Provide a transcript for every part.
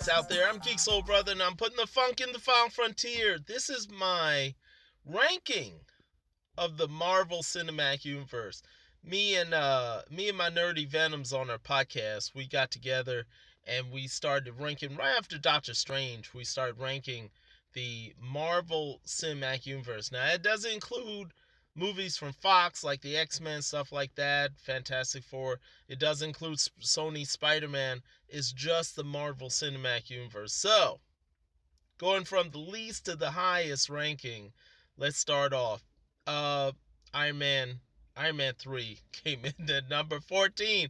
Out there? I'm Geek Soul Brother, and I'm putting the funk in the final frontier. This is my ranking of the Marvel Cinematic Universe. Me and my nerdy Venoms on our podcast, we got together and we started ranking right after Doctor Strange. We started ranking the Marvel Cinematic Universe. Now it doesn't include movies from Fox like the X-Men, stuff like that, Fantastic Four. It does include Sony Spider-Man. It's just the Marvel Cinematic Universe. So, going from the least to the highest ranking, let's start off. Uh, Iron Man, Iron Man 3 came in at number 14.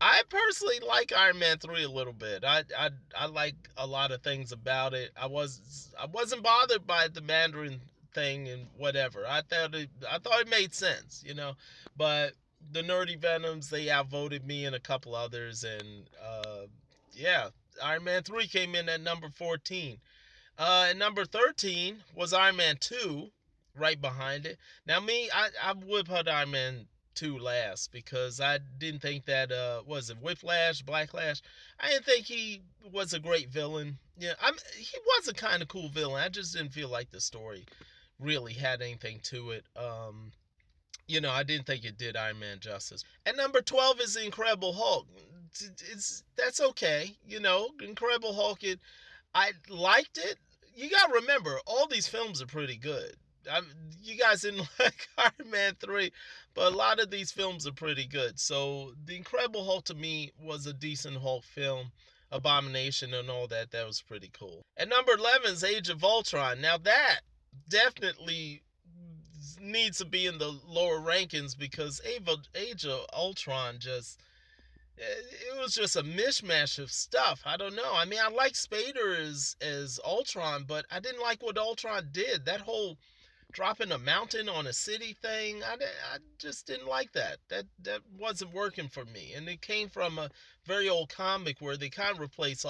I personally like Iron Man 3 a little bit. I like a lot of things about it. I wasn't bothered by the Mandarin thing and whatever. I thought it made sense, But the nerdy Venoms, they outvoted me and a couple others, and yeah, Iron Man 3 came in at number 14. And number 13 was Iron Man 2, right behind it. Now, I would put Iron Man 2 last because I didn't think that, was it Whiplash, Blacklash? I didn't think he was a great villain. Yeah, he was a kind of cool villain. I just didn't feel like the story really had anything to it. I didn't think it did Iron Man justice. And number 12 is the Incredible Hulk. That's okay. Incredible Hulk, I liked it. You gotta remember, all these films are pretty good. You guys didn't like Iron Man 3, but a lot of these films are pretty good. So, The Incredible Hulk to me was a decent Hulk film. Abomination and all that, that was pretty cool. At number 11 is Age of Ultron. Now, that definitely needs to be in the lower rankings because Age of Ultron just it was just a mishmash of stuff. I don't know. I mean, I like Spader as Ultron, but I didn't like what Ultron did. That whole dropping a mountain on a city thing, I just didn't like that. That wasn't working for me. And it came from a very old comic where they kind of replaced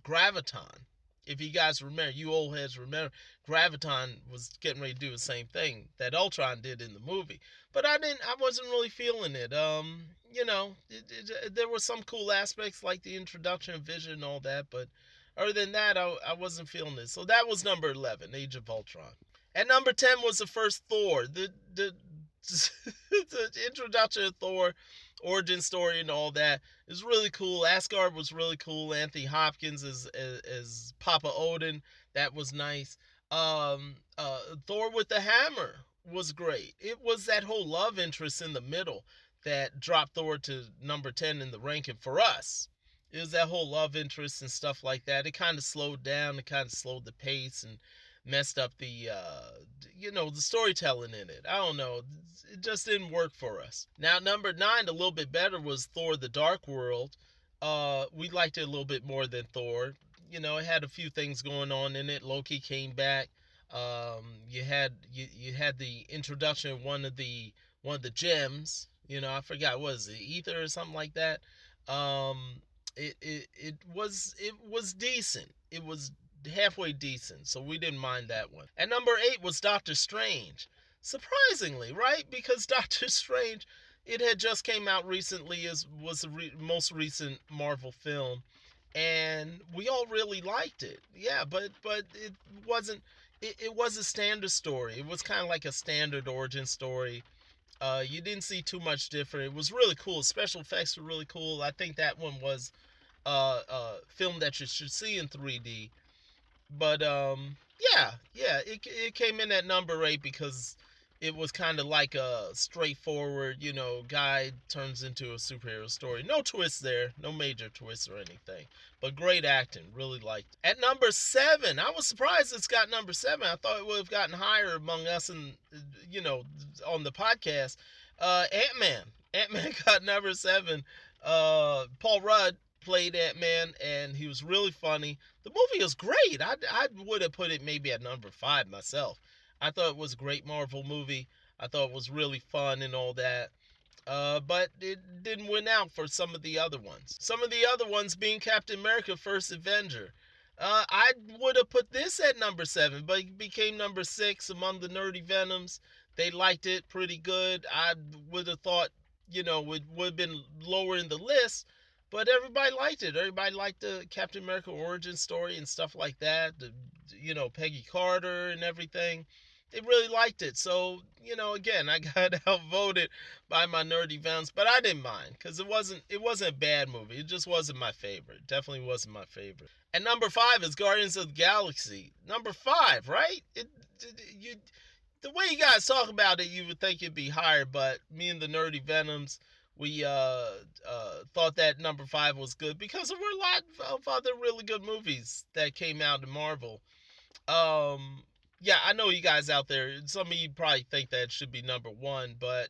Graviton. If you guys remember, you old heads remember, Graviton was getting ready to do the same thing that Ultron did in the movie. But I wasn't really feeling it. There were some cool aspects like the introduction of Vision and all that, but other than that, I wasn't feeling it. So that was number 11, Age of Ultron. At number 10 was the first Thor. The introduction of Thor, origin story and all that is really cool. Asgard was really cool. Anthony Hopkins as Papa Odin. That was nice. Thor with the hammer was great. It was that whole love interest in the middle that dropped Thor to number 10 in the ranking for us. It was that whole love interest and stuff like that. It kind of slowed down. It kind of slowed the pace and messed up the storytelling in it. I don't know. It just didn't work for us. Now, number 9, a little bit better, was Thor the Dark World. We liked it a little bit more than Thor. It had a few things going on in it. Loki came back. You had the introduction of one of the gems. I forgot, what was it, ether or something like that. It was decent. It was halfway decent, so we didn't mind that one. And number 8 was Doctor Strange. Surprisingly, right? Because Doctor Strange, it had just came out recently, was the most recent Marvel film, and we all really liked it. Yeah, but it wasn't. It was a standard story. It was kind of like a standard origin story. You didn't see too much different. It was really cool. Special effects were really cool. I think that one was a film that you should see in 3D. But yeah, it came in at number 8 because it was kind of like a straightforward, guy turns into a superhero story. No twists there, no major twists or anything. But great acting, really liked it. At number 7, I was surprised it's got number 7. I thought it would have gotten higher among us and on the podcast. Ant-Man. Ant-Man got number 7. Paul Rudd played Ant-Man, and he was really funny. The movie was great. I would have put it maybe at number 5 myself. I thought it was a great Marvel movie. I thought it was really fun and all that. But it didn't win out for some of the other ones. Some of the other ones being Captain America First Avenger. I would have put this at number 7, but it became number 6 among the nerdy Venoms. They liked it pretty good. I would have thought, it would have been lower in the list, but everybody liked it. Everybody liked the Captain America origin story and stuff like that. Peggy Carter and everything. They really liked it. So, again, I got outvoted by my nerdy fans, but I didn't mind because it wasn't a bad movie. It just wasn't my favorite. Definitely wasn't my favorite. And number 5 is Guardians of the Galaxy. Number 5, right? You the way you guys talk about it, you would think it'd be higher, but me and the nerdy Venoms, we thought that number 5 was good because there were a lot of other really good movies that came out in Marvel. Yeah, I know you guys out there. Some of you probably think that it should be number 1, but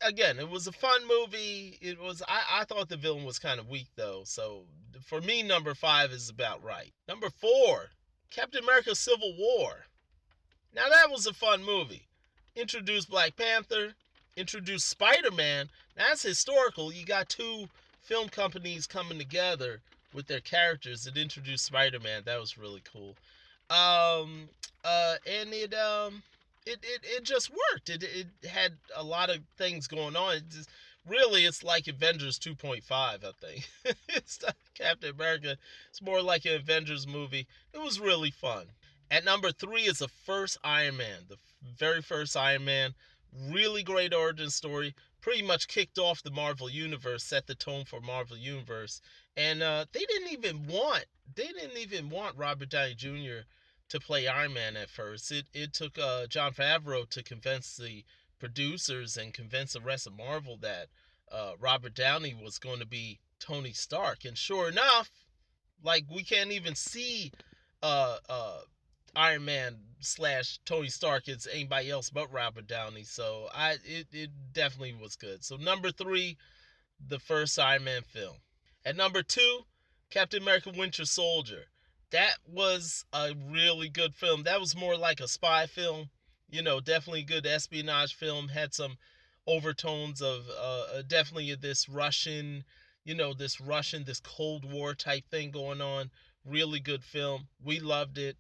again, it was a fun movie. It was. I thought the villain was kind of weak though, so for me, number 5 is about right. Number 4, Captain America: Civil War. Now that was a fun movie. Introduced Black Panther, introduced Spider-Man. Now that's historical. You got two film companies coming together with their characters that introduced Spider-Man. That was really cool. And it just worked. It had a lot of things going on. It's like Avengers 2.5, I think. It's not Captain America. It's more like an Avengers movie. It was really fun. At number 3 is the first Iron Man, the very first Iron Man. Really great origin story. Pretty much kicked off the Marvel Universe, set the tone for Marvel Universe. And they didn't even want Robert Downey Jr. to play Iron Man at first. It took Jon Favreau to convince the producers and convince the rest of Marvel that Robert Downey was going to be Tony Stark. And sure enough, like, we can't even see Iron Man / Tony Stark is anybody else but Robert Downey. So it definitely was good. So number 3, the first Iron Man film. At number 2, Captain America: Winter Soldier. That was a really good film. That was more like a spy film. Definitely good espionage film. Had some overtones of definitely this this Cold War type thing going on. Really good film. We loved it.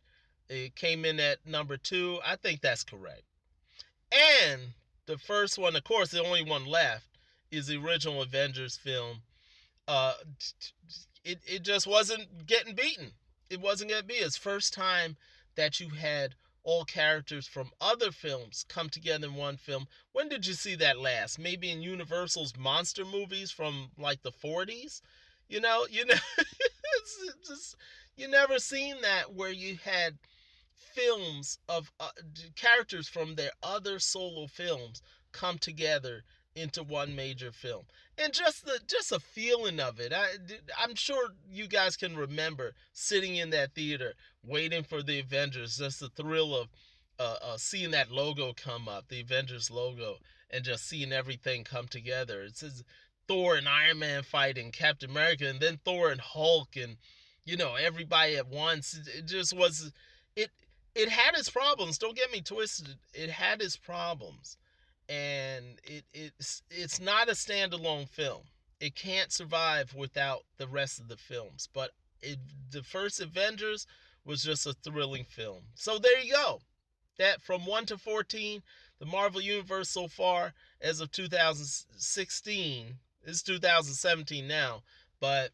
It came in at number 2. I think that's correct. And the first one, of course, the only one left, is the original Avengers film. It just wasn't getting beaten. It wasn't going to be. It's first time that you had all characters from other films come together in one film. When did you see that last? Maybe in Universal's monster movies from like the 40s? It's just, you never seen that where you had films of characters from their other solo films come together into one major film. And just a feeling of it. I'm sure you guys can remember sitting in that theater waiting for the Avengers, just the thrill of seeing that logo come up, the Avengers logo, and just seeing everything come together. It says Thor and Iron Man fighting, Captain America, and then Thor and Hulk, and everybody at once. It just was it had its problems. Don't get me twisted. It had its problems, and it's not a standalone film. It can't survive without the rest of the films. But the first Avengers was just a thrilling film. So there you go. That from 1 to 14, the Marvel Universe so far as of 2016. It's 2017 now, but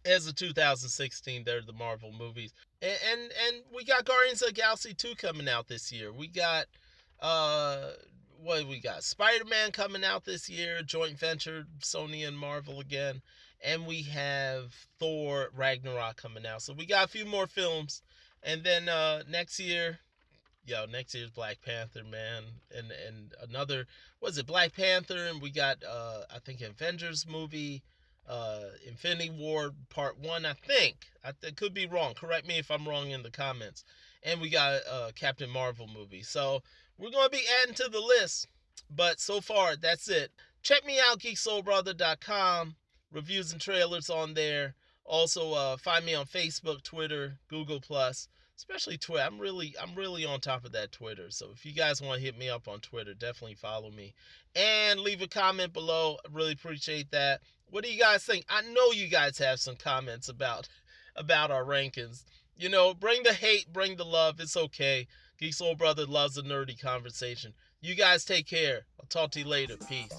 as of 2016, they're the Marvel movies. And we got Guardians of the Galaxy 2 coming out this year. We got we got? Spider-Man coming out this year, joint venture, Sony and Marvel again. And we have Thor Ragnarok coming out. So we got a few more films. And then next year's Black Panther, man. And another, Black Panther, and we got I think Avengers movie, Infinity War Part 1, I think. I could be wrong. Correct me if I'm wrong in the comments. And we got a Captain Marvel movie. So we're going to be adding to the list. But so far, that's it. Check me out, geeksoulbrother.com. Reviews and trailers on there. Also, find me on Facebook, Twitter, Google+. Especially Twitter. I'm really on top of that Twitter. So if you guys want to hit me up on Twitter, definitely follow me. And leave a comment below. I really appreciate that. What do you guys think? I know you guys have some comments about our rankings. Bring the hate, bring the love. It's okay. Geek Soul Brother loves a nerdy conversation. You guys take care. I'll talk to you later. Peace.